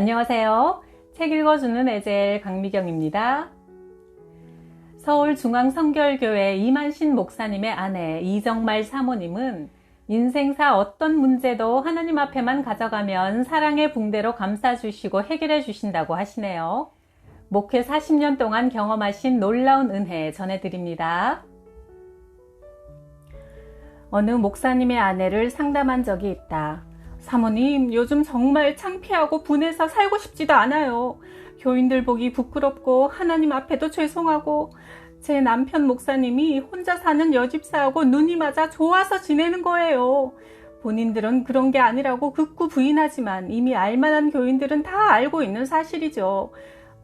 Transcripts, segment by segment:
안녕하세요. 책 읽어주는 에젤 강미경입니다. 서울중앙성결교회 이만신 목사님의 아내 이정말 사모님은 인생사 어떤 문제도 하나님 앞에만 가져가면 사랑의 붕대로 감싸주시고 해결해 주신다고 하시네요. 목회 40년 동안 경험하신 놀라운 은혜 전해드립니다. 어느 목사님의 아내를 상담한 적이 있다. 사모님, 요즘 정말 창피하고 분해서 살고 싶지도 않아요. 교인들 보기 부끄럽고 하나님 앞에도 죄송하고 제 남편 목사님이 혼자 사는 여집사하고 눈이 맞아 좋아서 지내는 거예요. 본인들은 그런 게 아니라고 극구 부인하지만 이미 알만한 교인들은 다 알고 있는 사실이죠.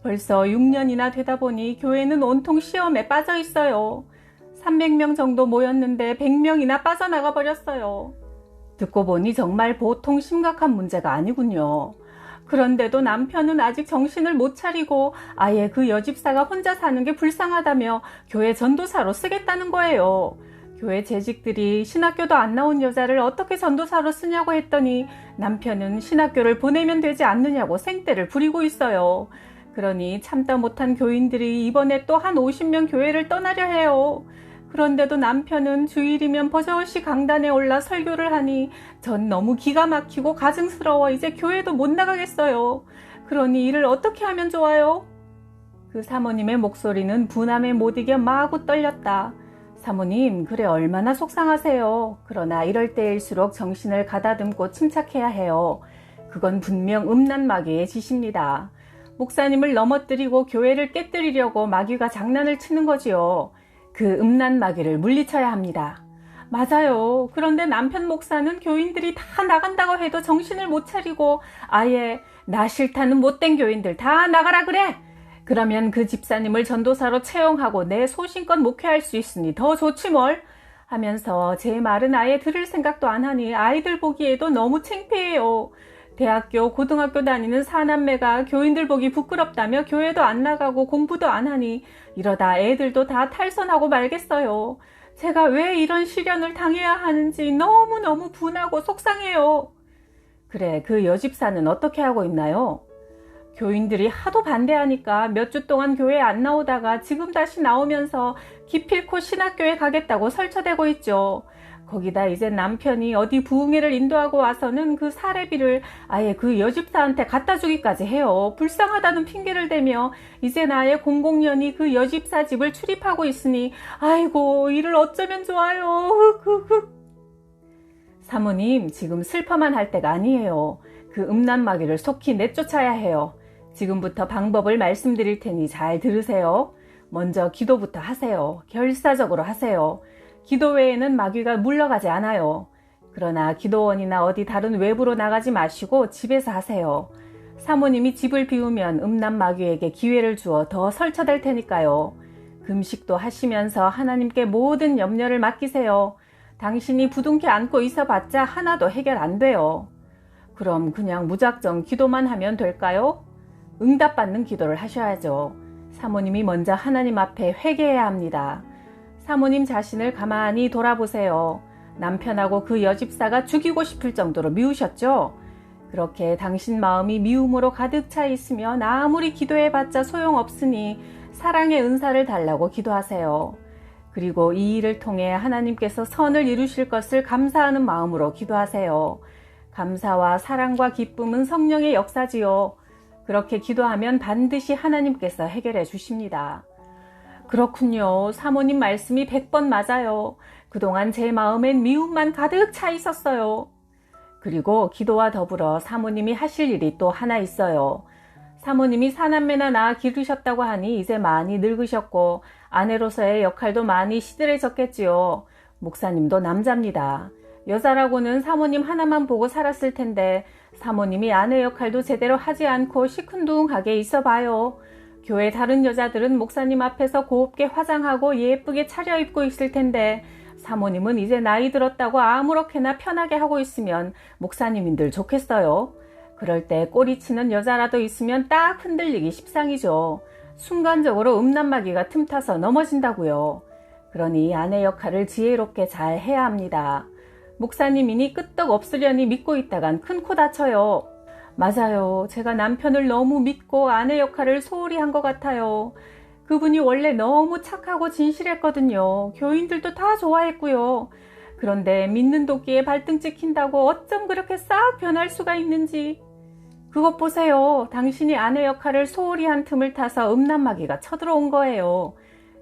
벌써 6년이나 되다 보니 교회는 온통 시험에 빠져 있어요. 300명 정도 모였는데 100명이나 빠져나가 버렸어요. 듣고 보니 정말 보통 심각한 문제가 아니군요. 그런데도 남편은 아직 정신을 못 차리고 아예 그 여집사가 혼자 사는 게 불쌍하다며 교회 전도사로 쓰겠다는 거예요. 교회 재직들이 신학교도 안 나온 여자를 어떻게 전도사로 쓰냐고 했더니 남편은 신학교를 보내면 되지 않느냐고 생떼를 부리고 있어요. 그러니 참다 못한 교인들이 이번에 또 한 50명 교회를 떠나려 해요. 그런데도 남편은 주일이면 버젓이 강단에 올라 설교를 하니 전 너무 기가 막히고 가증스러워 이제 교회도 못 나가겠어요. 그러니 이를 어떻게 하면 좋아요? 그 사모님의 목소리는 분함에 못 이겨 마구 떨렸다. 사모님, 그래 얼마나 속상하세요. 그러나 이럴 때일수록 정신을 가다듬고 침착해야 해요. 그건 분명 음란 마귀의 짓입니다. 목사님을 넘어뜨리고 교회를 깨뜨리려고 마귀가 장난을 치는 거지요. 그 음란 마귀를 물리쳐야 합니다. 맞아요. 그런데 남편 목사는 교인들이 다 나간다고 해도 정신을 못 차리고 아예 나 싫다는 못된 교인들 다 나가라 그래. 그러면 그 집사님을 전도사로 채용하고 내 소신껏 목회할 수 있으니 더 좋지 뭘 하면서 제 말은 아예 들을 생각도 안 하니 아이들 보기에도 너무 창피해요. 대학교, 고등학교 다니는 사남매가 교인들 보기 부끄럽다며 교회도 안 나가고 공부도 안 하니 이러다 애들도 다 탈선하고 말겠어요. 제가 왜 이런 시련을 당해야 하는지 너무너무 분하고 속상해요. 그래, 그 여집사는 어떻게 하고 있나요? 교인들이 하도 반대하니까 몇 주 동안 교회 안 나오다가 지금 다시 나오면서 기필코 신학교에 가겠다고 설쳐대고 있죠. 거기다 이제 남편이 어디 부흥회를 인도하고 와서는 그 사례비를 아예 그 여집사한테 갖다 주기까지 해요. 불쌍하다는 핑계를 대며 이제 나의 공공연히 그 여집사 집을 출입하고 있으니 아이고 이를 어쩌면 좋아요. 사모님, 지금 슬퍼만 할 때가 아니에요. 그 음란 마귀를 속히 내쫓아야 해요. 지금부터 방법을 말씀드릴 테니 잘 들으세요. 먼저 기도부터 하세요. 결사적으로 하세요. 기도 외에는 마귀가 물러가지 않아요. 그러나 기도원이나 어디 다른 외부로 나가지 마시고 집에서 하세요. 사모님이 집을 비우면 음란 마귀에게 기회를 주어 더 설쳐댈 테니까요. 금식도 하시면서 하나님께 모든 염려를 맡기세요. 당신이 부둥켜 안고 있어봤자 하나도 해결 안 돼요. 그럼 그냥 무작정 기도만 하면 될까요? 응답받는 기도를 하셔야죠. 사모님이 먼저 하나님 앞에 회개해야 합니다. 사모님 자신을 가만히 돌아보세요. 남편하고 그 여집사가 죽이고 싶을 정도로 미우셨죠? 그렇게 당신 마음이 미움으로 가득 차 있으면 아무리 기도해봤자 소용없으니 사랑의 은사를 달라고 기도하세요. 그리고 이 일을 통해 하나님께서 선을 이루실 것을 감사하는 마음으로 기도하세요. 감사와 사랑과 기쁨은 성령의 역사지요. 그렇게 기도하면 반드시 하나님께서 해결해 주십니다. 그렇군요. 사모님 말씀이 100번 맞아요. 그동안 제 마음엔 미움만 가득 차 있었어요. 그리고 기도와 더불어 사모님이 하실 일이 또 하나 있어요. 사모님이 사남매나 낳아 기르셨다고 하니 이제 많이 늙으셨고 아내로서의 역할도 많이 시들해졌겠지요. 목사님도 남자입니다. 여자라고는 사모님 하나만 보고 살았을 텐데 사모님이 아내 역할도 제대로 하지 않고 시큰둥하게 있어 봐요. 교회 다른 여자들은 목사님 앞에서 곱게 화장하고 예쁘게 차려입고 있을 텐데 사모님은 이제 나이 들었다고 아무렇게나 편하게 하고 있으면 목사님인들 좋겠어요. 그럴 때 꼬리치는 여자라도 있으면 딱 흔들리기 십상이죠. 순간적으로 음란마귀가 틈타서 넘어진다고요. 그러니 아내 역할을 지혜롭게 잘 해야 합니다. 목사님이니 끄떡 없으려니 믿고 있다간 큰 코 다쳐요. 맞아요. 제가 남편을 너무 믿고 아내 역할을 소홀히 한 것 같아요. 그분이 원래 너무 착하고 진실했거든요. 교인들도 다 좋아했고요. 그런데 믿는 도끼에 발등 찍힌다고 어쩜 그렇게 싹 변할 수가 있는지. 그것 보세요. 당신이 아내 역할을 소홀히 한 틈을 타서 음란마귀가 쳐들어온 거예요.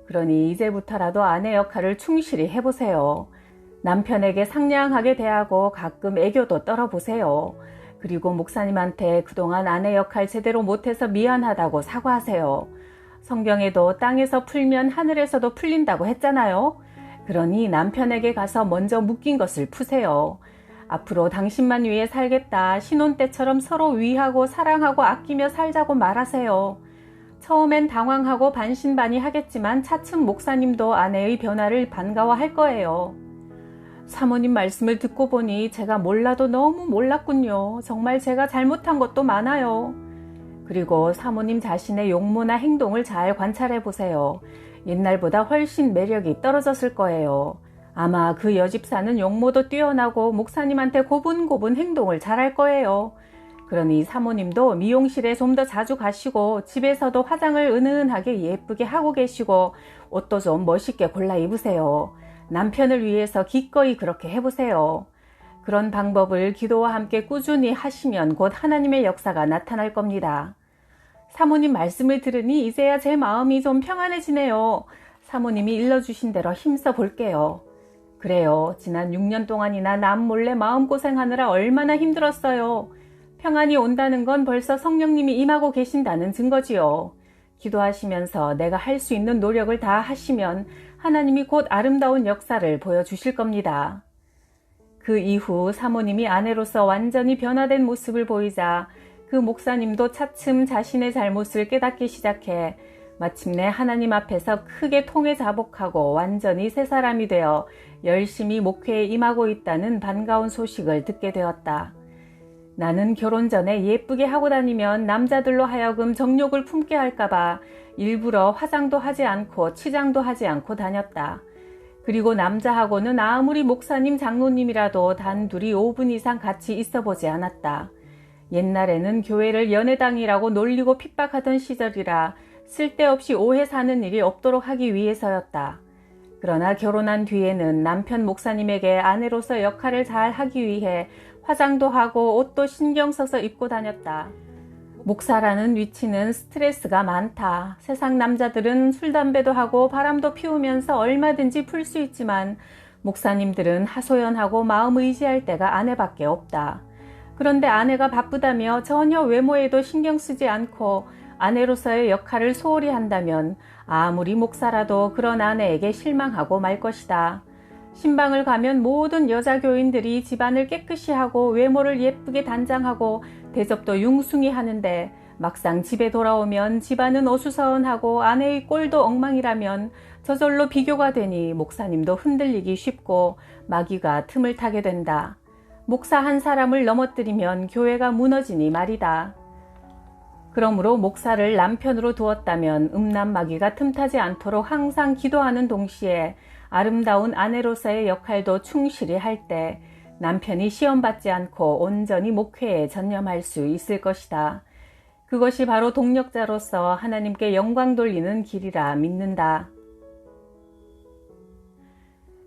그러니 이제부터라도 아내 역할을 충실히 해보세요. 남편에게 상냥하게 대하고 가끔 애교도 떨어보세요. 그리고 목사님한테 그동안 아내 역할 제대로 못해서 미안하다고 사과하세요. 성경에도 땅에서 풀면 하늘에서도 풀린다고 했잖아요. 그러니 남편에게 가서 먼저 묶인 것을 푸세요. 앞으로 당신만 위해 살겠다. 신혼 때처럼 서로 위하고 사랑하고 아끼며 살자고 말하세요. 처음엔 당황하고 반신반의하겠지만 차츰 목사님도 아내의 변화를 반가워할 거예요. 사모님 말씀을 듣고 보니 제가 몰라도 너무 몰랐군요. 정말 제가 잘못한 것도 많아요. 그리고 사모님 자신의 용모나 행동을 잘 관찰해 보세요. 옛날보다 훨씬 매력이 떨어졌을 거예요. 아마 그 여집사는 용모도 뛰어나고 목사님한테 고분고분 행동을 잘할 거예요. 그러니 사모님도 미용실에 좀 더 자주 가시고 집에서도 화장을 은은하게 예쁘게 하고 계시고 옷도 좀 멋있게 골라 입으세요. 남편을 위해서 기꺼이 그렇게 해보세요. 그런 방법을 기도와 함께 꾸준히 하시면 곧 하나님의 역사가 나타날 겁니다. 사모님 말씀을 들으니 이제야 제 마음이 좀 평안해지네요. 사모님이 일러주신 대로 힘써 볼게요. 그래요. 지난 6년 동안이나 남 몰래 마음고생하느라 얼마나 힘들었어요. 평안이 온다는 건 벌써 성령님이 임하고 계신다는 증거지요. 기도하시면서 내가 할 수 있는 노력을 다 하시면 하나님이 곧 아름다운 역사를 보여주실 겁니다. 그 이후 사모님이 아내로서 완전히 변화된 모습을 보이자 그 목사님도 차츰 자신의 잘못을 깨닫기 시작해 마침내 하나님 앞에서 크게 통해 자복하고 완전히 새 사람이 되어 열심히 목회에 임하고 있다는 반가운 소식을 듣게 되었다. 나는 결혼 전에 예쁘게 하고 다니면 남자들로 하여금 정욕을 품게 할까봐 일부러 화장도 하지 않고 치장도 하지 않고 다녔다. 그리고 남자하고는 아무리 목사님 장로님이라도 단둘이 5분 이상 같이 있어보지 않았다. 옛날에는 교회를 연애당이라고 놀리고 핍박하던 시절이라 쓸데없이 오해 사는 일이 없도록 하기 위해서였다. 그러나 결혼한 뒤에는 남편 목사님에게 아내로서 역할을 잘 하기 위해 화장도 하고 옷도 신경 써서 입고 다녔다. 목사라는 위치는 스트레스가 많다. 세상 남자들은 술, 담배도 하고 바람도 피우면서 얼마든지 풀 수 있지만 목사님들은 하소연하고 마음 의지할 때가 아내밖에 없다. 그런데 아내가 바쁘다며 전혀 외모에도 신경 쓰지 않고 아내로서의 역할을 소홀히 한다면 아무리 목사라도 그런 아내에게 실망하고 말 것이다. 신방을 가면 모든 여자 교인들이 집안을 깨끗이 하고 외모를 예쁘게 단장하고 대접도 융숭이 하는데 막상 집에 돌아오면 집안은 어수선하고 아내의 꼴도 엉망이라면 저절로 비교가 되니 목사님도 흔들리기 쉽고 마귀가 틈을 타게 된다. 목사 한 사람을 넘어뜨리면 교회가 무너지니 말이다. 그러므로 목사를 남편으로 두었다면 음란 마귀가 틈타지 않도록 항상 기도하는 동시에 아름다운 아내로서의 역할도 충실히 할 때 남편이 시험받지 않고 온전히 목회에 전념할 수 있을 것이다. 그것이 바로 동력자로서 하나님께 영광 돌리는 길이라 믿는다.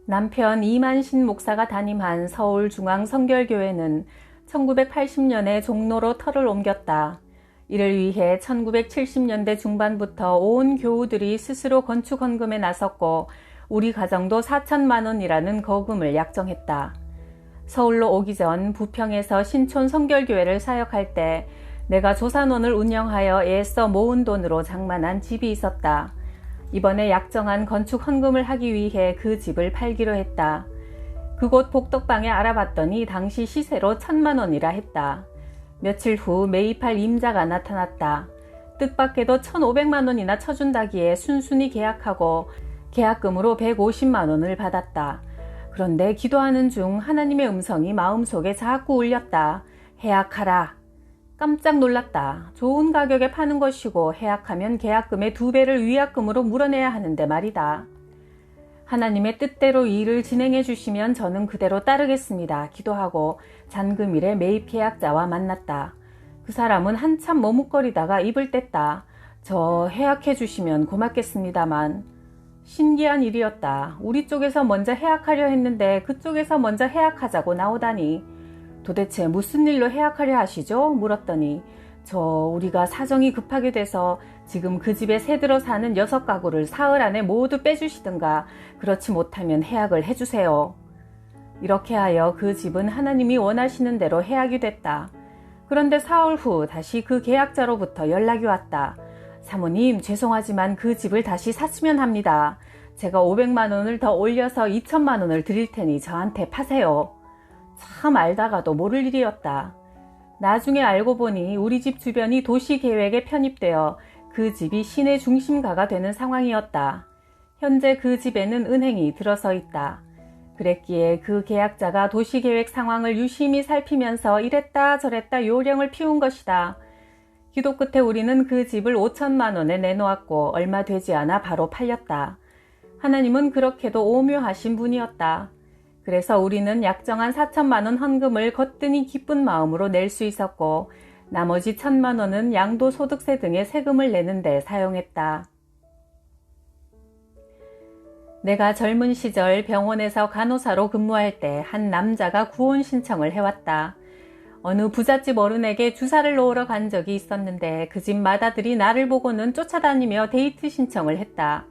남편 이만신 목사가 담임한 서울중앙성결교회는 1980년에 종로로 터를 옮겼다. 이를 위해 1970년대 중반부터 온 교우들이 스스로 건축 헌금에 나섰고 우리 가정도 4천만 원이라는 거금을 약정했다. 서울로 오기 전 부평에서 신촌 성결교회를 사역할 때 내가 조산원을 운영하여 애써 모은 돈으로 장만한 집이 있었다. 이번에 약정한 건축 헌금을 하기 위해 그 집을 팔기로 했다. 그곳 복덕방에 알아봤더니 당시 시세로 1,000만 원이라 했다. 며칠 후 매입할 임자가 나타났다. 뜻밖에도 1,500만 원이나 쳐준다기에 순순히 계약하고 계약금으로 150만 원을 받았다. 그런데 기도하는 중 하나님의 음성이 마음속에 자꾸 울렸다. 해약하라. 깜짝 놀랐다. 좋은 가격에 파는 것이고 해약하면 계약금의 2배를 위약금으로 물어내야 하는데 말이다. 하나님의 뜻대로 일을 진행해 주시면 저는 그대로 따르겠습니다. 기도하고 잔금일에 매입 계약자와 만났다. 그 사람은 한참 머뭇거리다가 입을 뗐다. 저 해약해 주시면 고맙겠습니다만. 신기한 일이었다. 우리 쪽에서 먼저 해약하려 했는데 그쪽에서 먼저 해약하자고 나오다니. 도대체 무슨 일로 해약하려 하시죠? 물었더니 우리가 사정이 급하게 돼서 지금 그 집에 새들어 사는 6가구를 사흘 안에 모두 빼주시든가 그렇지 못하면 해약을 해주세요. 이렇게 하여 그 집은 하나님이 원하시는 대로 해약이 됐다. 그런데 사흘 후 다시 그 계약자로부터 연락이 왔다. 사모님, 죄송하지만 그 집을 다시 샀으면 합니다. 제가 500만 원을 더 올려서 2천만 원을 드릴 테니 저한테 파세요. 참 알다가도 모를 일이었다. 나중에 알고 보니 우리 집 주변이 도시계획에 편입되어 그 집이 시내 중심가가 되는 상황이었다. 현재 그 집에는 은행이 들어서 있다. 그랬기에 그 계약자가 도시계획 상황을 유심히 살피면서 이랬다 저랬다 요령을 피운 것이다. 기도 끝에 우리는 그 집을 5천만 원에 내놓았고 얼마 되지 않아 바로 팔렸다. 하나님은 그렇게도 오묘하신 분이었다. 그래서 우리는 약정한 4천만 원 헌금을 거뜬히 기쁜 마음으로 낼 수 있었고 나머지 1,000만 원은 양도소득세 등의 세금을 내는 데 사용했다. 내가 젊은 시절 병원에서 간호사로 근무할 때 한 남자가 구혼 신청을 해왔다. 어느 부잣집 어른에게 주사를 놓으러 간 적이 있었는데 그 집 맏아들이 나를 보고는 쫓아다니며 데이트 신청을 했다.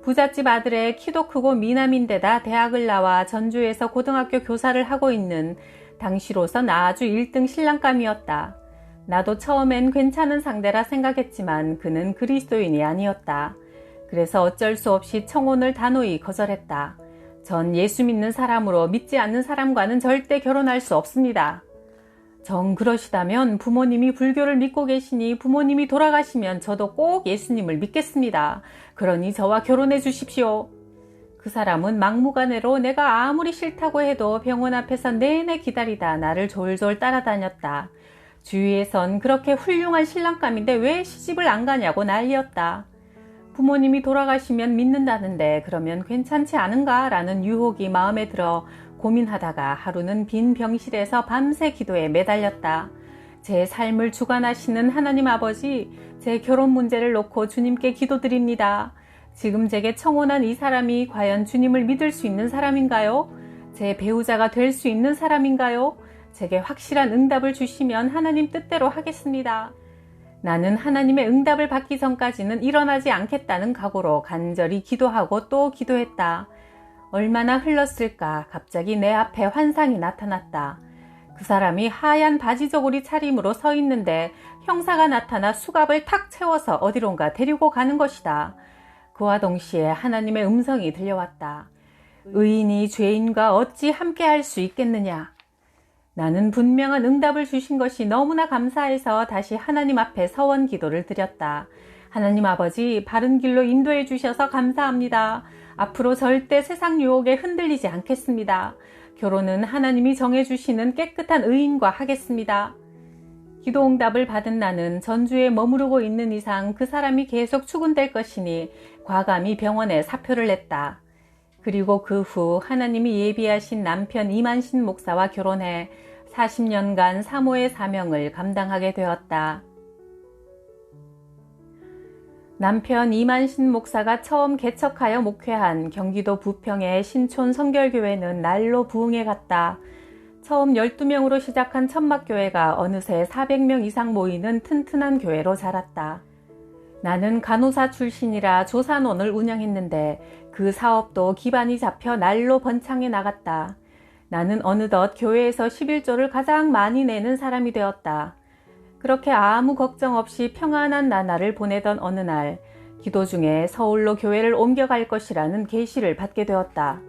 부잣집 아들의 키도 크고 미남인데다 대학을 나와 전주에서 고등학교 교사를 하고 있는 당시로선 아주 1등 신랑감이었다. 나도 처음엔 괜찮은 상대라 생각했지만 그는 그리스도인이 아니었다. 그래서 어쩔 수 없이 청혼을 단호히 거절했다. 전 예수 믿는 사람으로 믿지 않는 사람과는 절대 결혼할 수 없습니다. 정 그러시다면 부모님이 불교를 믿고 계시니 부모님이 돌아가시면 저도 꼭 예수님을 믿겠습니다. 그러니 저와 결혼해 주십시오. 그 사람은 막무가내로 내가 아무리 싫다고 해도 병원 앞에서 내내 기다리다 나를 졸졸 따라다녔다. 주위에선 그렇게 훌륭한 신랑감인데 왜 시집을 안 가냐고 난리였다. 부모님이 돌아가시면 믿는다는데 그러면 괜찮지 않은가 라는 유혹이 마음에 들어 고민하다가 하루는 빈 병실에서 밤새 기도에 매달렸다. 제 삶을 주관하시는 하나님 아버지, 제 결혼 문제를 놓고 주님께 기도드립니다. 지금 제게 청혼한 이 사람이 과연 주님을 믿을 수 있는 사람인가요? 제 배우자가 될 수 있는 사람인가요? 제게 확실한 응답을 주시면 하나님 뜻대로 하겠습니다. 나는 하나님의 응답을 받기 전까지는 일어나지 않겠다는 각오로 간절히 기도하고 또 기도했다. 얼마나 흘렀을까 갑자기 내 앞에 환상이 나타났다. 그 사람이 하얀 바지 저고리 차림으로 서 있는데 형사가 나타나 수갑을 탁 채워서 어디론가 데리고 가는 것이다. 그와 동시에 하나님의 음성이 들려왔다. 의인이 죄인과 어찌 함께할 수 있겠느냐. 나는 분명한 응답을 주신 것이 너무나 감사해서 다시 하나님 앞에 서원 기도를 드렸다. 하나님 아버지, 바른 길로 인도해 주셔서 감사합니다. 앞으로 절대 세상 유혹에 흔들리지 않겠습니다. 결혼은 하나님이 정해주시는 깨끗한 의인과 하겠습니다. 기도 응답을 받은 나는 전주에 머무르고 있는 이상 그 사람이 계속 추근될 것이니 과감히 병원에 사표를 냈다. 그리고 그 후 하나님이 예비하신 남편 이만신 목사와 결혼해 40년간 사모의 사명을 감당하게 되었다. 남편 이만신 목사가 처음 개척하여 목회한 경기도 부평의 신촌 성결교회는 날로 부흥해 갔다. 처음 12명으로 시작한 천막교회가 어느새 400명 이상 모이는 튼튼한 교회로 자랐다. 나는 간호사 출신이라 조산원을 운영했는데 그 사업도 기반이 잡혀 날로 번창해 나갔다. 나는 어느덧 교회에서 11조를 가장 많이 내는 사람이 되었다. 그렇게 아무 걱정 없이 평안한 나날을 보내던 어느 날 기도 중에 서울로 교회를 옮겨갈 것이라는 계시를 받게 되었다.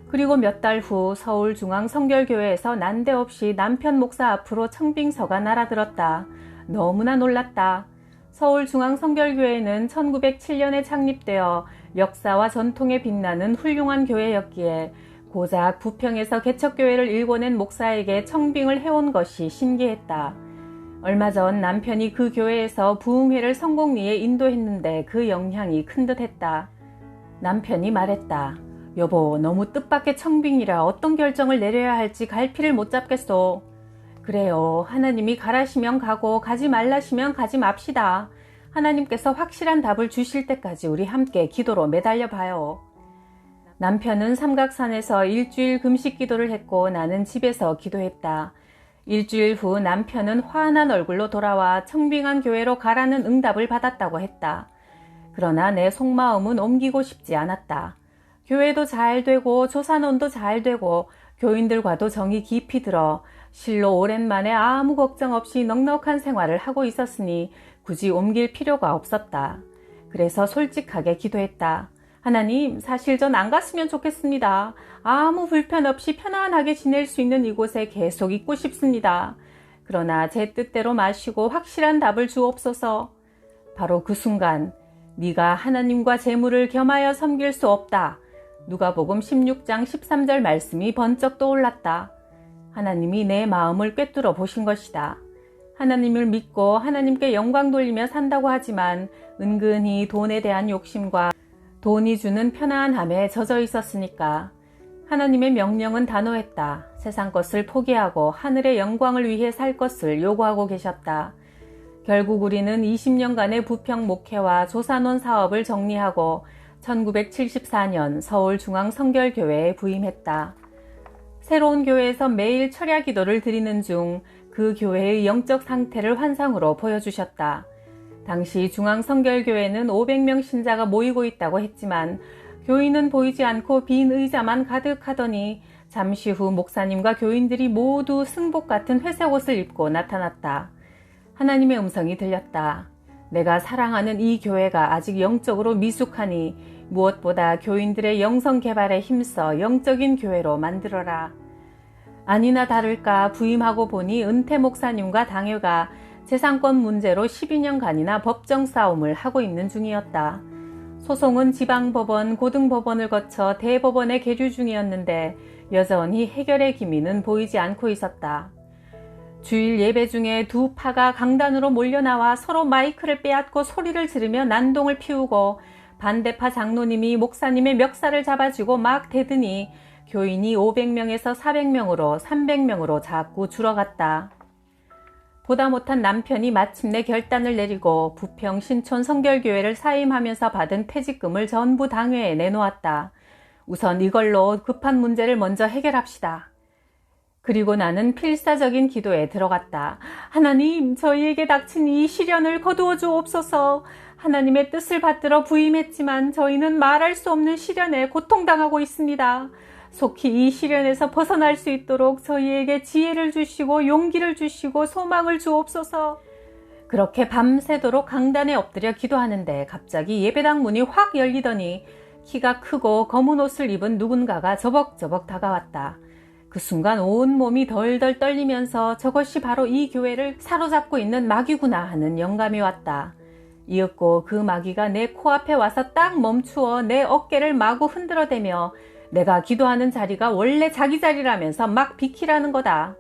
그리고 몇 달 후 서울중앙성결교회에서 난데없이 남편 목사 앞으로 청빙서가 날아들었다. 너무나 놀랐다. 서울중앙성결교회는 1907년에 창립되어 역사와 전통에 빛나는 훌륭한 교회였기에 고작 부평에서 개척교회를 일궈낸 목사에게 청빙을 해온 것이 신기했다. 얼마 전 남편이 그 교회에서 부흥회를 성공리에 인도했는데 그 영향이 큰 듯했다. 남편이 말했다. 여보, 너무 뜻밖의 청빙이라 어떤 결정을 내려야 할지 갈피를 못 잡겠소. 그래요. 하나님이 가라시면 가고 가지 말라시면 가지 맙시다. 하나님께서 확실한 답을 주실 때까지 우리 함께 기도로 매달려 봐요. 남편은 삼각산에서 일주일 금식 기도를 했고 나는 집에서 기도했다. 일주일 후 남편은 화난 얼굴로 돌아와 청빙한 교회로 가라는 응답을 받았다고 했다. 그러나 내 속마음은 옮기고 싶지 않았다. 교회도 잘 되고 조산원도 잘 되고 교인들과도 정이 깊이 들어 실로 오랜만에 아무 걱정 없이 넉넉한 생활을 하고 있었으니 굳이 옮길 필요가 없었다. 그래서 솔직하게 기도했다. 하나님, 사실 전 안 갔으면 좋겠습니다. 아무 불편 없이 편안하게 지낼 수 있는 이곳에 계속 있고 싶습니다. 그러나 제 뜻대로 마시고 확실한 답을 주옵소서. 바로 그 순간 네가 하나님과 재물을 겸하여 섬길 수 없다. 누가복음 16장 13절 말씀이 번쩍 떠올랐다. 하나님이 내 마음을 꿰뚫어 보신 것이다. 하나님을 믿고 하나님께 영광 돌리며 산다고 하지만 은근히 돈에 대한 욕심과 돈이 주는 편안함에 젖어 있었으니까. 하나님의 명령은 단호했다. 세상 것을 포기하고 하늘의 영광을 위해 살 것을 요구하고 계셨다. 결국 우리는 20년간의 부평 목회와 조산원 사업을 정리하고 1974년 서울중앙성결교회에 부임했다. 새로운 교회에서 매일 철야 기도를 드리는 중 그 교회의 영적 상태를 환상으로 보여주셨다. 당시 중앙성결교회는 500명 신자가 모이고 있다고 했지만 교인은 보이지 않고 빈 의자만 가득하더니 잠시 후 목사님과 교인들이 모두 승복 같은 회색 옷을 입고 나타났다. 하나님의 음성이 들렸다. 내가 사랑하는 이 교회가 아직 영적으로 미숙하니 무엇보다 교인들의 영성 개발에 힘써 영적인 교회로 만들어라. 아니나 다를까 부임하고 보니 은퇴 목사님과 당회가 재산권 문제로 12년간이나 법정 싸움을 하고 있는 중이었다. 소송은 지방법원, 고등법원을 거쳐 대법원에 계류 중이었는데 여전히 해결의 기미는 보이지 않고 있었다. 주일 예배 중에 두 파가 강단으로 몰려나와 서로 마이크를 빼앗고 소리를 지르며 난동을 피우고 반대파 장로님이 목사님의 멱살을 잡아주고 막 대더니 교인이 500명에서 400명으로 300명으로 자꾸 줄어갔다. 보다 못한 남편이 마침내 결단을 내리고 부평 신촌 성결교회를 사임하면서 받은 퇴직금을 전부 당회에 내놓았다. 우선 이걸로 급한 문제를 먼저 해결합시다. 그리고 나는 필사적인 기도에 들어갔다. 하나님, 저희에게 닥친 이 시련을 거두어 주옵소서. 하나님의 뜻을 받들어 부임했지만 저희는 말할 수 없는 시련에 고통당하고 있습니다. 속히 이 시련에서 벗어날 수 있도록 저희에게 지혜를 주시고 용기를 주시고 소망을 주옵소서. 그렇게 밤새도록 강단에 엎드려 기도하는데 갑자기 예배당 문이 확 열리더니 키가 크고 검은 옷을 입은 누군가가 저벅저벅 다가왔다. 그 순간 온몸이 덜덜 떨리면서 저것이 바로 이 교회를 사로잡고 있는 마귀구나 하는 영감이 왔다. 이윽고 그 마귀가 내 코앞에 와서 딱 멈추어 내 어깨를 마구 흔들어대며 내가 기도하는 자리가 원래 자기 자리라면서 막 비키라는 거다.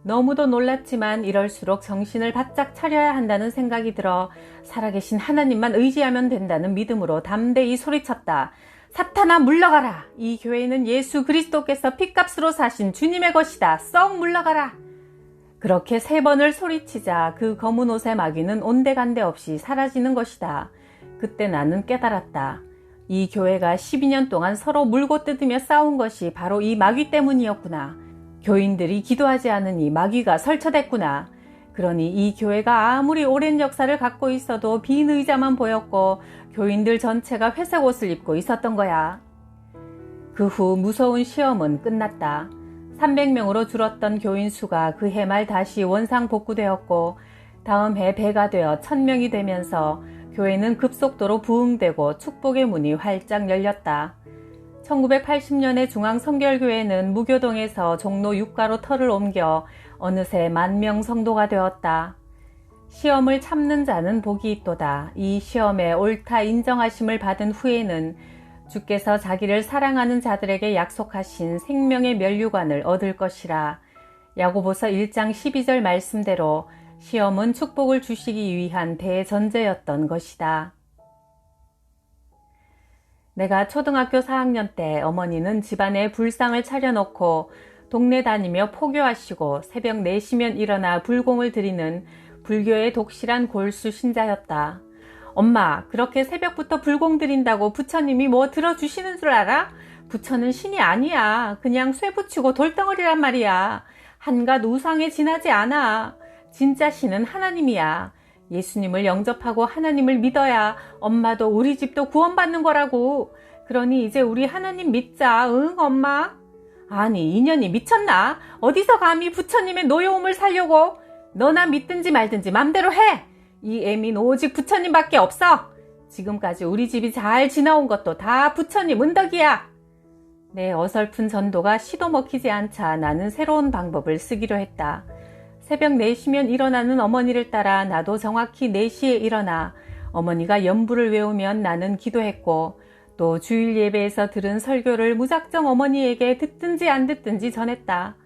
너무도 놀랐지만 이럴수록 정신을 바짝 차려야 한다는 생각이 들어 살아계신 하나님만 의지하면 된다는 믿음으로 담대히 소리쳤다. 사탄아 물러가라. 이 교회는 예수 그리스도께서 핏값으로 사신 주님의 것이다. 썩 물러가라. 그렇게 3번을 소리치자 그 검은 옷의 마귀는 온데간데 없이 사라지는 것이다. 그때 나는 깨달았다. 이 교회가 12년 동안 서로 물고 뜯으며 싸운 것이 바로 이 마귀 때문이었구나. 교인들이 기도하지 않으니 마귀가 설쳐댔구나. 그러니 이 교회가 아무리 오랜 역사를 갖고 있어도 빈 의자만 보였고 교인들 전체가 회색 옷을 입고 있었던 거야. 그 후 무서운 시험은 끝났다. 300명으로 줄었던 교인 수가 그 해 말 다시 원상 복구되었고 다음 해 배가 되어 1000명이 되면서 교회는 급속도로 부흥되고 축복의 문이 활짝 열렸다. 1980년에 중앙성결교회는 무교동에서 종로 6가로 터를 옮겨 어느새 10,000명 성도가 되었다. 시험을 참는 자는 복이 있도다. 이 시험에 옳다 인정하심을 받은 후에는 주께서 자기를 사랑하는 자들에게 약속하신 생명의 면류관을 얻을 것이라. 야고보서 1장 12절 말씀대로 시험은 축복을 주시기 위한 대전제였던 것이다. 내가 초등학교 4학년 때 어머니는 집안에 불상을 차려놓고 동네 다니며 포교하시고 새벽 4시면 일어나 불공을 드리는 불교의 독실한 골수 신자였다. 엄마, 그렇게 새벽부터 불공 드린다고 부처님이 뭐 들어주시는 줄 알아? 부처는 신이 아니야. 그냥 쇠 붙이고 돌덩어리란 말이야. 한갓 우상에 지나지 않아. 진짜 신은 하나님이야. 예수님을 영접하고 하나님을 믿어야 엄마도 우리 집도 구원받는 거라고. 그러니 이제 우리 하나님 믿자. 응, 엄마? 아니, 인연이 미쳤나? 어디서 감히 부처님의 노여움을 살려고? 너나 믿든지 말든지 맘대로 해. 이 애민 오직 부처님밖에 없어. 지금까지 우리 집이 잘 지나온 것도 다 부처님 은덕이야. 내 어설픈 전도가 시도 먹히지 않자 나는 새로운 방법을 쓰기로 했다. 새벽 4시면 일어나는 어머니를 따라 나도 정확히 4시에 일어나 어머니가 연부를 외우면 나는 기도했고, 또 주일 예배에서 들은 설교를 무작정 어머니에게 듣든지 안 듣든지 전했다.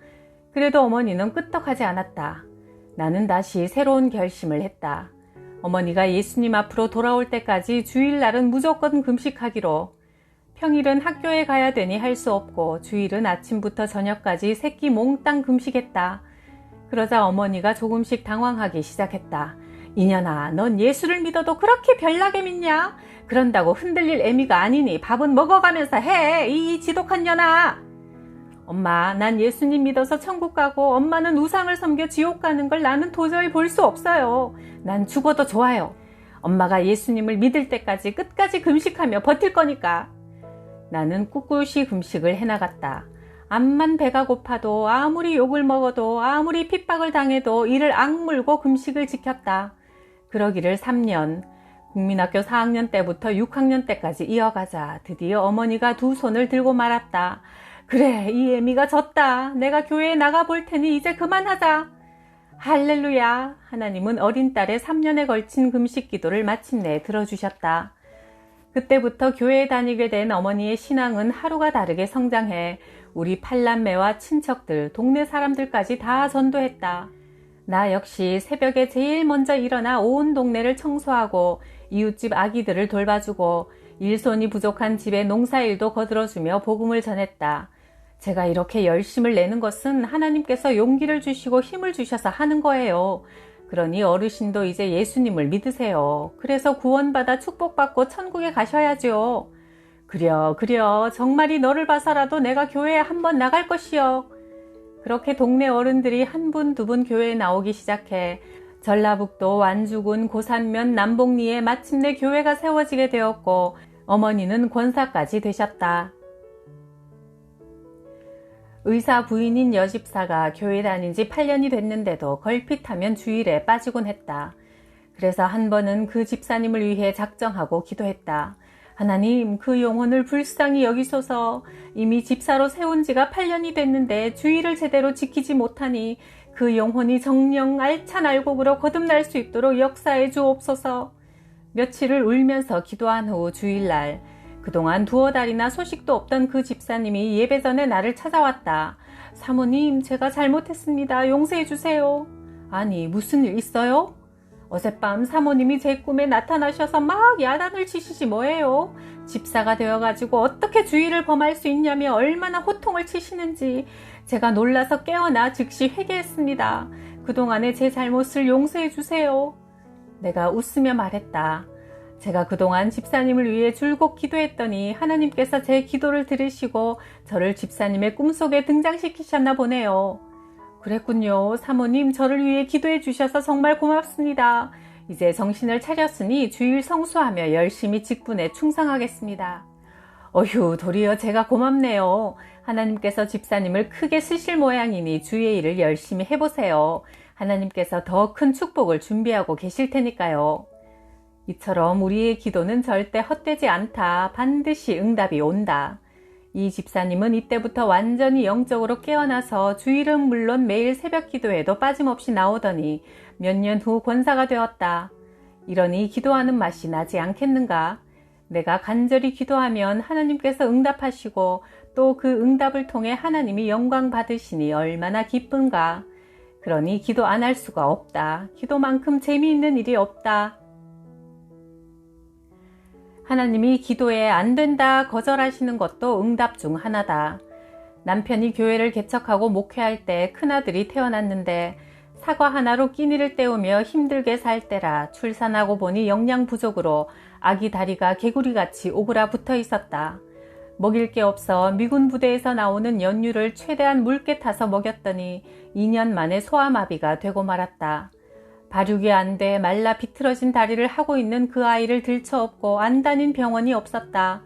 그래도 어머니는 끄떡하지 않았다. 나는 다시 새로운 결심을 했다. 어머니가 예수님 앞으로 돌아올 때까지 주일날은 무조건 금식하기로. 평일은 학교에 가야 되니 할 수 없고 주일은 아침부터 저녁까지 새끼 몽땅 금식했다. 그러자 어머니가 조금씩 당황하기 시작했다. 이년아, 넌 예수를 믿어도 그렇게 별나게 믿냐? 그런다고 흔들릴 애미가 아니니 밥은 먹어가면서 해, 이 지독한 년아. 엄마, 난 예수님 믿어서 천국 가고 엄마는 우상을 섬겨 지옥 가는 걸 나는 도저히 볼 수 없어요. 난 죽어도 좋아요. 엄마가 예수님을 믿을 때까지 끝까지 금식하며 버틸 거니까. 나는 꿋꿋이 금식을 해나갔다. 암만 배가 고파도 아무리 욕을 먹어도 아무리 핍박을 당해도 이를 악물고 금식을 지켰다. 그러기를 3년, 국민학교 4학년 때부터 6학년 때까지 이어가자 드디어 어머니가 두 손을 들고 말았다. 그래, 이 애미가 졌다. 내가 교회에 나가볼 테니 이제 그만하자. 할렐루야. 하나님은 어린 딸의 3년에 걸친 금식 기도를 마침내 들어주셨다. 그때부터 교회에 다니게 된 어머니의 신앙은 하루가 다르게 성장해 우리 팔남매와 친척들, 동네 사람들까지 다 전도했다. 나 역시 새벽에 제일 먼저 일어나 온 동네를 청소하고 이웃집 아기들을 돌봐주고 일손이 부족한 집에 농사일도 거들어주며 복음을 전했다. 제가 이렇게 열심을 내는 것은 하나님께서 용기를 주시고 힘을 주셔서 하는 거예요. 그러니 어르신도 이제 예수님을 믿으세요. 그래서 구원받아 축복받고 천국에 가셔야죠. 그려 정말이 너를 봐서라도 내가 교회에 한번 나갈 것이요. 그렇게 동네 어른들이 한 분, 두 분 교회에 나오기 시작해 전라북도 완주군 고산면 남봉리에 마침내 교회가 세워지게 되었고 어머니는 권사까지 되셨다. 의사 부인인 여집사가 교회 다닌 지 8년이 됐는데도 걸핏하면 주일에 빠지곤 했다. 그래서 한 번은 그 집사님을 위해 작정하고 기도했다. 하나님, 그 영혼을 불쌍히 여기소서. 이미 집사로 세운 지가 8년이 됐는데 주일을 제대로 지키지 못하니 그 영혼이 정령 알찬 알곡으로 거듭날 수 있도록 역사해 주옵소서. 며칠을 울면서 기도한 후 주일날, 그동안 두어 달이나 소식도 없던 그 집사님이 예배 전에 나를 찾아왔다. 사모님, 제가 잘못했습니다. 용서해 주세요. 아니, 무슨 일 있어요? 어젯밤 사모님이 제 꿈에 나타나셔서 막 야단을 치시지 뭐예요. 집사가 되어가지고 어떻게 주의를 범할 수 있냐며 얼마나 호통을 치시는지. 제가 놀라서 깨어나 즉시 회개했습니다. 그동안의 제 잘못을 용서해 주세요. 내가 웃으며 말했다. 제가 그동안 집사님을 위해 줄곧 기도했더니 하나님께서 제 기도를 들으시고 저를 집사님의 꿈속에 등장시키셨나 보네요. 그랬군요. 사모님, 저를 위해 기도해 주셔서 정말 고맙습니다. 이제 정신을 차렸으니 주일 성수하며 열심히 직분에 충성하겠습니다. 어휴, 도리어 제가 고맙네요. 하나님께서 집사님을 크게 쓰실 모양이니 주의 일을 열심히 해보세요. 하나님께서 더 큰 축복을 준비하고 계실 테니까요. 이처럼 우리의 기도는 절대 헛되지 않다. 반드시 응답이 온다. 이 집사님은 이때부터 완전히 영적으로 깨어나서 주일은 물론 매일 새벽 기도에도 빠짐없이 나오더니 몇 년 후 권사가 되었다. 이러니 기도하는 맛이 나지 않겠는가? 내가 간절히 기도하면 하나님께서 응답하시고 또 그 응답을 통해 하나님이 영광 받으시니 얼마나 기쁜가? 그러니 기도 안 할 수가 없다. 기도만큼 재미있는 일이 없다. 하나님이 기도에 안 된다 거절하시는 것도 응답 중 하나다. 남편이 교회를 개척하고 목회할 때 큰아들이 태어났는데 사과 하나로 끼니를 때우며 힘들게 살 때라 출산하고 보니 영양 부족으로 아기 다리가 개구리같이 오그라 붙어 있었다. 먹일 게 없어 미군 부대에서 나오는 연유를 최대한 묽게 타서 먹였더니 2년 만에 소아마비가 되고 말았다. 발육이 안 돼 말라 비틀어진 다리를 하고 있는 그 아이를 들쳐업고 안 다닌 병원이 없었다.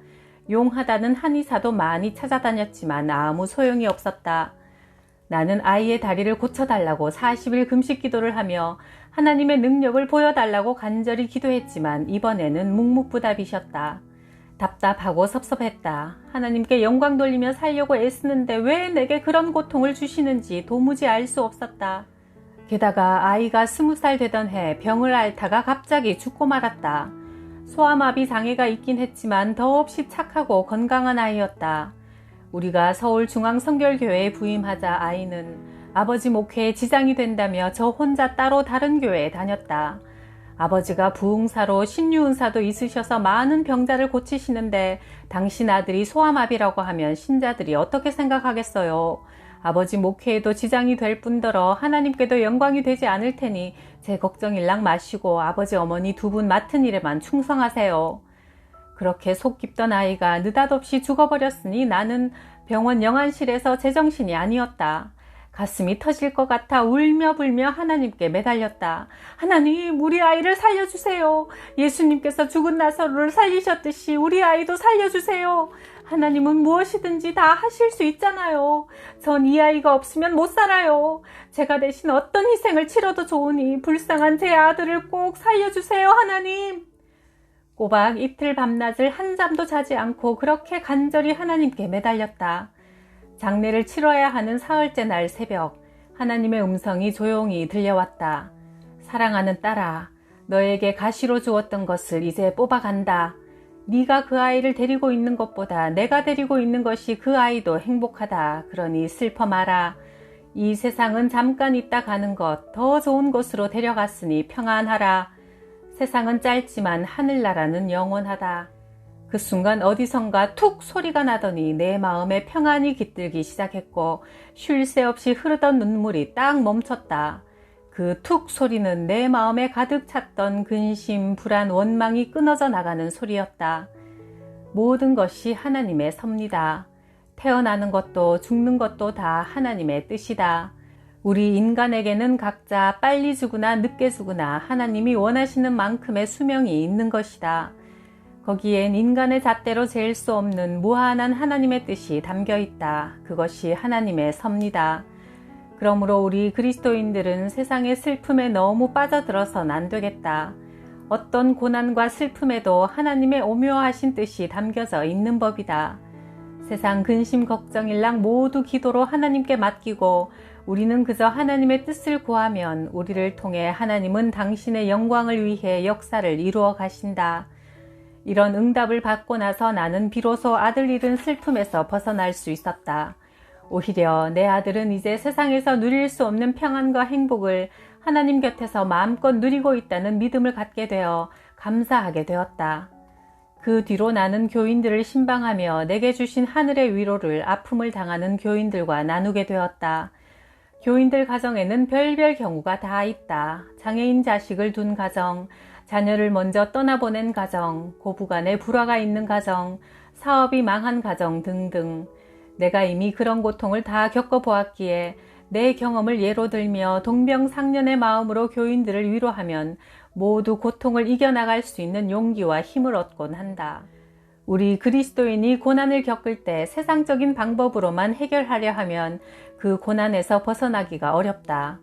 용하다는 한의사도 많이 찾아다녔지만 아무 소용이 없었다. 나는 아이의 다리를 고쳐달라고 40일 금식 기도를 하며 하나님의 능력을 보여달라고 간절히 기도했지만 이번에는 묵묵부답이셨다. 답답하고 섭섭했다. 하나님께 영광 돌리며 살려고 애쓰는데 왜 내게 그런 고통을 주시는지 도무지 알 수 없었다. 게다가 아이가 20살 되던 해 병을 앓다가 갑자기 죽고 말았다. 소아마비 장애가 있긴 했지만 더없이 착하고 건강한 아이였다. 우리가 서울중앙성결교회에 부임하자 아이는 아버지 목회에 지장이 된다며 저 혼자 따로 다른 교회에 다녔다. 아버지가 부흥사로 신유은사도 있으셔서 많은 병자를 고치시는데 당신 아들이 소아마비라고 하면 신자들이 어떻게 생각하겠어요? 아버지 목회에도 지장이 될 뿐더러 하나님께도 영광이 되지 않을 테니 제 걱정일랑 마시고 아버지 어머니 두 분 맡은 일에만 충성하세요. 그렇게 속 깊던 아이가 느닷없이 죽어버렸으니 나는 병원 영안실에서 제정신이 아니었다. 가슴이 터질 것 같아 울며 불며 하나님께 매달렸다. 하나님, 우리 아이를 살려주세요. 예수님께서 죽은 나사로를 살리셨듯이 우리 아이도 살려주세요. 하나님은 무엇이든지 다 하실 수 있잖아요. 전 이 아이가 없으면 못 살아요. 제가 대신 어떤 희생을 치러도 좋으니 불쌍한 제 아들을 꼭 살려주세요, 하나님. 꼬박 이틀 밤낮을 한잠도 자지 않고 그렇게 간절히 하나님께 매달렸다. 장례를 치러야 하는 사흘째 날 새벽, 하나님의 음성이 조용히 들려왔다. 사랑하는 딸아, 너에게 가시로 주었던 것을 이제 뽑아간다. 네가 그 아이를 데리고 있는 것보다 내가 데리고 있는 것이 그 아이도 행복하다. 그러니 슬퍼 마라. 이 세상은 잠깐 있다 가는 것, 더 좋은 곳으로 데려갔으니 평안하라. 세상은 짧지만 하늘나라는 영원하다. 그 순간 어디선가 툭 소리가 나더니 내 마음에 평안이 깃들기 시작했고 쉴 새 없이 흐르던 눈물이 딱 멈췄다. 그 툭 소리는 내 마음에 가득 찼던 근심, 불안, 원망이 끊어져 나가는 소리였다. 모든 것이 하나님의 섭니다. 태어나는 것도 죽는 것도 다 하나님의 뜻이다. 우리 인간에게는 각자 빨리 죽으나 늦게 죽으나 하나님이 원하시는 만큼의 수명이 있는 것이다. 거기엔 인간의 잣대로 잴 수 없는 무한한 하나님의 뜻이 담겨 있다. 그것이 하나님의 섭니다. 그러므로 우리 그리스도인들은 세상의 슬픔에 너무 빠져들어선 안 되겠다. 어떤 고난과 슬픔에도 하나님의 오묘하신 뜻이 담겨져 있는 법이다. 세상 근심 걱정일랑 모두 기도로 하나님께 맡기고 우리는 그저 하나님의 뜻을 구하면 우리를 통해 하나님은 당신의 영광을 위해 역사를 이루어 가신다. 이런 응답을 받고 나서 나는 비로소 아들 잃은 슬픔에서 벗어날 수 있었다. 오히려 내 아들은 이제 세상에서 누릴 수 없는 평안과 행복을 하나님 곁에서 마음껏 누리고 있다는 믿음을 갖게 되어 감사하게 되었다. 그 뒤로 나는 교인들을 신방하며 내게 주신 하늘의 위로를 아픔을 당하는 교인들과 나누게 되었다. 교인들 가정에는 별별 경우가 다 있다. 장애인 자식을 둔 가정, 자녀를 먼저 떠나보낸 가정, 고부간에 불화가 있는 가정, 사업이 망한 가정 등등. 내가 이미 그런 고통을 다 겪어보았기에 내 경험을 예로 들며 동병상련의 마음으로 교인들을 위로하면 모두 고통을 이겨나갈 수 있는 용기와 힘을 얻곤 한다. 우리 그리스도인이 고난을 겪을 때 세상적인 방법으로만 해결하려 하면 그 고난에서 벗어나기가 어렵다.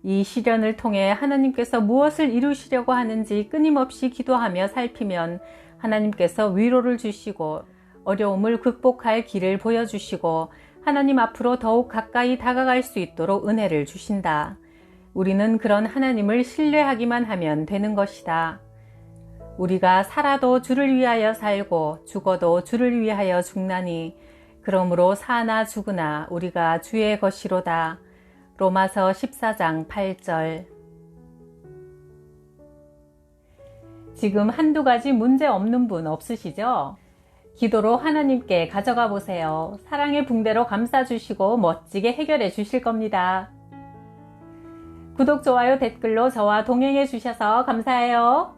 이 시련을 통해 하나님께서 무엇을 이루시려고 하는지 끊임없이 기도하며 살피면 하나님께서 위로를 주시고 어려움을 극복할 길을 보여주시고 하나님 앞으로 더욱 가까이 다가갈 수 있도록 은혜를 주신다. 우리는 그런 하나님을 신뢰하기만 하면 되는 것이다. 우리가 살아도 주를 위하여 살고 죽어도 주를 위하여 죽나니 그러므로 사나 죽으나 우리가 주의 것이로다. 로마서 14장 8절. 지금 한두 가지 문제 없는 분 없으시죠? 기도로 하나님께 가져가 보세요. 사랑의 붕대로 감싸주시고 멋지게 해결해 주실 겁니다. 구독, 좋아요, 댓글로 저와 동행해 주셔서 감사해요.